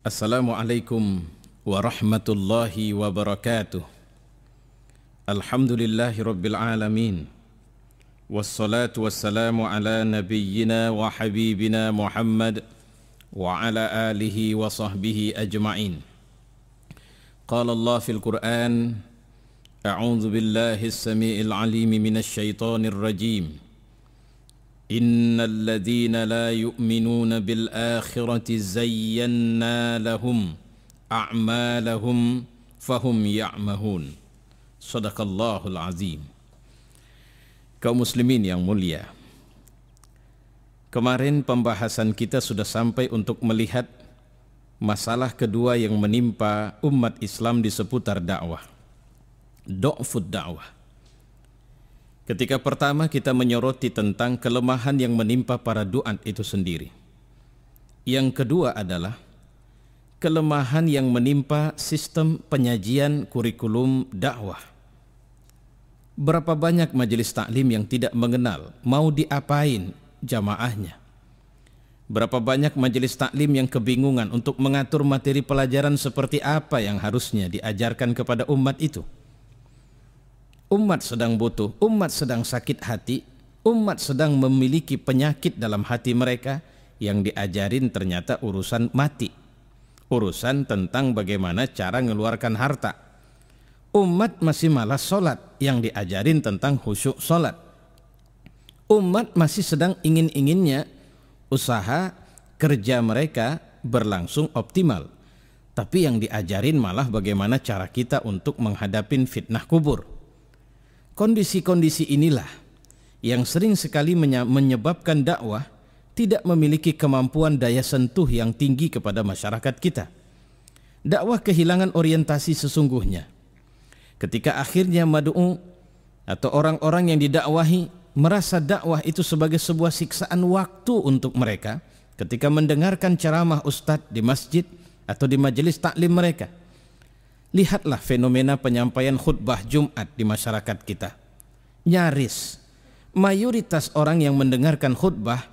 Assalamualaikum warahmatullahi wabarakatuh. Alhamdulillahi rabbil alamin. Wassalatu wassalamu ala nabiyyina wa habibina Muhammad wa ala alihi wa sahbihi ajma'in. Qala Allah fil Qur'an, a'udzu billahi as-sami'il 'alim minasy syaithanir rajim. Innal ladzina la yu'minuna bil akhirati zayyana lahum a'malahum fahum ya'mahun. Shadaqallahul azim. Kaum muslimin yang mulia, kemarin pembahasan kita sudah sampai untuk melihat masalah kedua yang menimpa umat Islam di seputar dakwah, du'fud dakwah. Ketika pertama kita menyoroti tentang kelemahan yang menimpa para duat itu sendiri. Yang kedua adalah kelemahan yang menimpa sistem penyajian kurikulum dakwah. Berapa banyak majelis taklim yang tidak mengenal mau diapain jamaahnya. Berapa banyak majelis taklim yang kebingungan untuk mengatur materi pelajaran seperti apa yang harusnya diajarkan kepada umat itu. Umat sedang butuh, umat sedang sakit hati, umat sedang memiliki penyakit dalam hati mereka, yang diajarin ternyata urusan mati. Urusan tentang bagaimana cara mengeluarkan harta. Umat masih malas sholat, yang diajarin tentang khusyuk sholat. Umat masih sedang ingin-inginnya usaha kerja mereka berlangsung optimal. Tapi yang diajarin malah bagaimana cara kita untuk menghadapi fitnah kubur. Kondisi-kondisi inilah yang sering sekali menyebabkan dakwah tidak memiliki kemampuan daya sentuh yang tinggi kepada masyarakat kita. Dakwah kehilangan orientasi sesungguhnya. Ketika akhirnya mad'u atau orang-orang yang didakwahi merasa dakwah itu sebagai sebuah siksaan waktu untuk mereka ketika mendengarkan ceramah ustadz di masjid atau di majelis taklim mereka. Lihatlah fenomena penyampaian khutbah Jumat di masyarakat kita. Nyaris mayoritas orang yang mendengarkan khutbah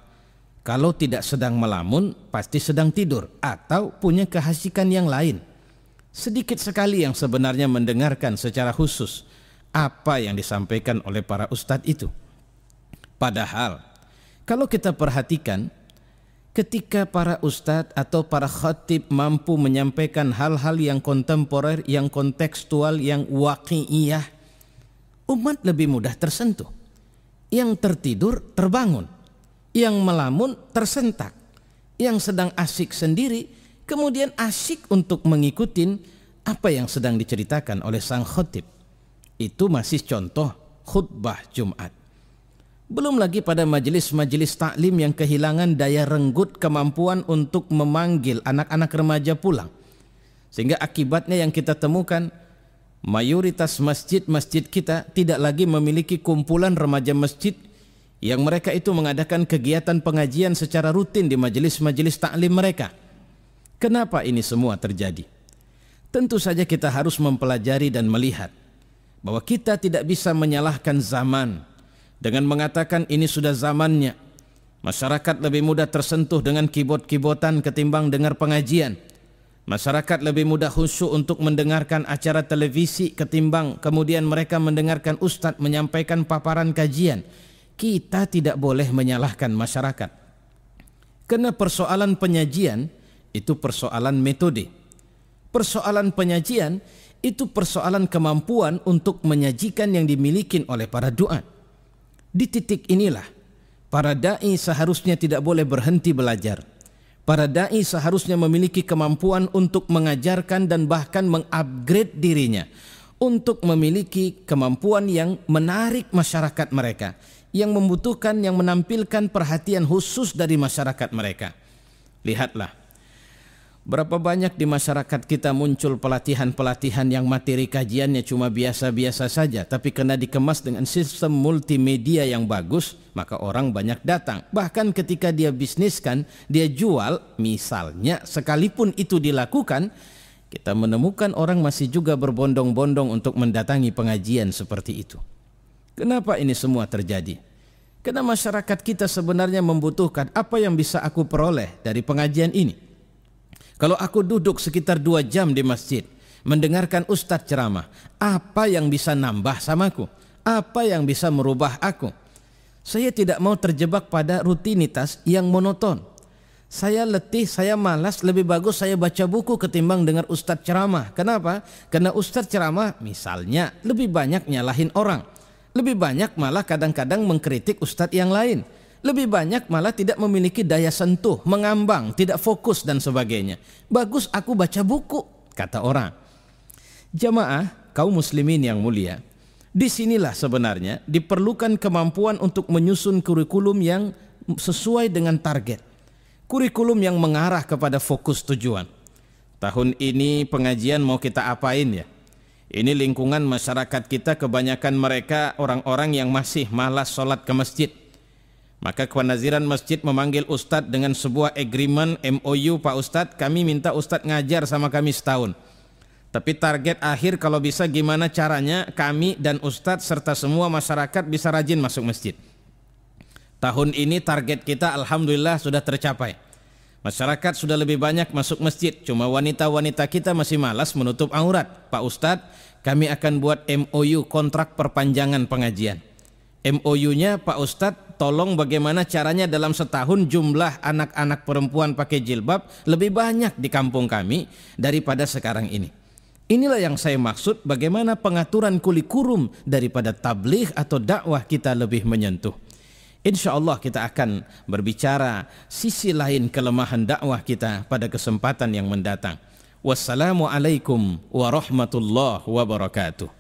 kalau tidak sedang melamun pasti sedang tidur atau punya keasikan yang lain. Sedikit sekali yang sebenarnya mendengarkan secara khusus apa yang disampaikan oleh para ustadz itu. Padahal kalau kita perhatikan, ketika para ustadz atau para khatib mampu menyampaikan hal-hal yang kontemporer, yang kontekstual, yang waqi'iyah, umat lebih mudah tersentuh. Yang tertidur terbangun, yang melamun tersentak, yang sedang asyik sendiri kemudian asyik untuk mengikuti apa yang sedang diceritakan oleh sang khatib. Itu masih contoh khutbah Jumat. Belum lagi pada majelis-majelis taklim yang kehilangan daya renggut kemampuan untuk memanggil anak-anak remaja pulang. Sehingga akibatnya yang kita temukan, mayoritas masjid-masjid kita tidak lagi memiliki kumpulan remaja masjid yang mereka itu mengadakan kegiatan pengajian secara rutin di majelis-majelis taklim mereka. Kenapa ini semua terjadi? Tentu saja kita harus mempelajari dan melihat bahwa kita tidak bisa menyalahkan zaman dengan mengatakan ini sudah zamannya. Masyarakat lebih mudah tersentuh dengan keyboard-keyboardan ketimbang dengar pengajian. Masyarakat lebih mudah khusyuk untuk mendengarkan acara televisi ketimbang kemudian mereka mendengarkan ustadz menyampaikan paparan kajian. Kita tidak boleh menyalahkan masyarakat. Karena persoalan penyajian itu persoalan metode. Persoalan penyajian itu persoalan kemampuan untuk menyajikan yang dimiliki oleh para duat. Di titik inilah para da'i seharusnya tidak boleh berhenti belajar. Para da'i seharusnya memiliki kemampuan untuk mengajarkan dan bahkan mengupgrade dirinya, untuk memiliki kemampuan yang menarik masyarakat mereka, yang membutuhkan, yang menampilkan perhatian khusus dari masyarakat mereka. Lihatlah berapa banyak di masyarakat kita muncul pelatihan-pelatihan yang materi kajiannya cuma biasa-biasa saja, tapi kena dikemas dengan sistem multimedia yang bagus, maka orang banyak datang. Bahkan ketika dia bisniskan, dia jual, misalnya, sekalipun itu dilakukan, kita menemukan orang masih juga berbondong-bondong untuk mendatangi pengajian seperti itu. Kenapa ini semua terjadi? Karena masyarakat kita sebenarnya membutuhkan apa yang bisa aku peroleh dari pengajian ini. Kalau aku duduk sekitar 2 jam di masjid mendengarkan ustadz ceramah, apa yang bisa nambah samaku? Apa yang bisa merubah aku? Saya tidak mau terjebak pada rutinitas yang monoton. Saya letih, saya malas, lebih bagus saya baca buku ketimbang dengar ustadz ceramah. Kenapa? Karena ustadz ceramah misalnya lebih banyak nyalahin orang, lebih banyak malah kadang-kadang mengkritik ustadz yang lain, lebih banyak malah tidak memiliki daya sentuh, mengambang, tidak fokus dan sebagainya. Bagus aku baca buku, kata orang. Jamaah kaum muslimin yang mulia, disinilah sebenarnya diperlukan kemampuan untuk menyusun kurikulum yang sesuai dengan target, kurikulum yang mengarah kepada fokus tujuan. Tahun ini pengajian mau kita apain ya? Ini lingkungan masyarakat kita kebanyakan mereka orang-orang yang masih malas sholat ke masjid. Maka Kenaziran Masjid memanggil Ustadz dengan sebuah agreement MOU, Pak Ustadz kami minta Ustadz ngajar sama kami setahun. Tapi target akhir kalau bisa gimana caranya kami dan Ustadz serta semua masyarakat bisa rajin masuk masjid. Tahun ini target kita alhamdulillah sudah tercapai. Masyarakat sudah lebih banyak masuk masjid, cuma wanita-wanita kita masih malas menutup aurat. Pak Ustadz kami akan buat MOU, kontrak perpanjangan pengajian. MOU-nya Pak Ustadz tolong bagaimana caranya dalam setahun jumlah anak-anak perempuan pakai jilbab lebih banyak di kampung kami daripada sekarang ini. Inilah yang saya maksud, bagaimana pengaturan kurikulum daripada tabligh atau dakwah kita lebih menyentuh. Insya Allah kita akan berbicara sisi lain kelemahan dakwah kita pada kesempatan yang mendatang. Wassalamualaikum warahmatullahi wabarakatuh.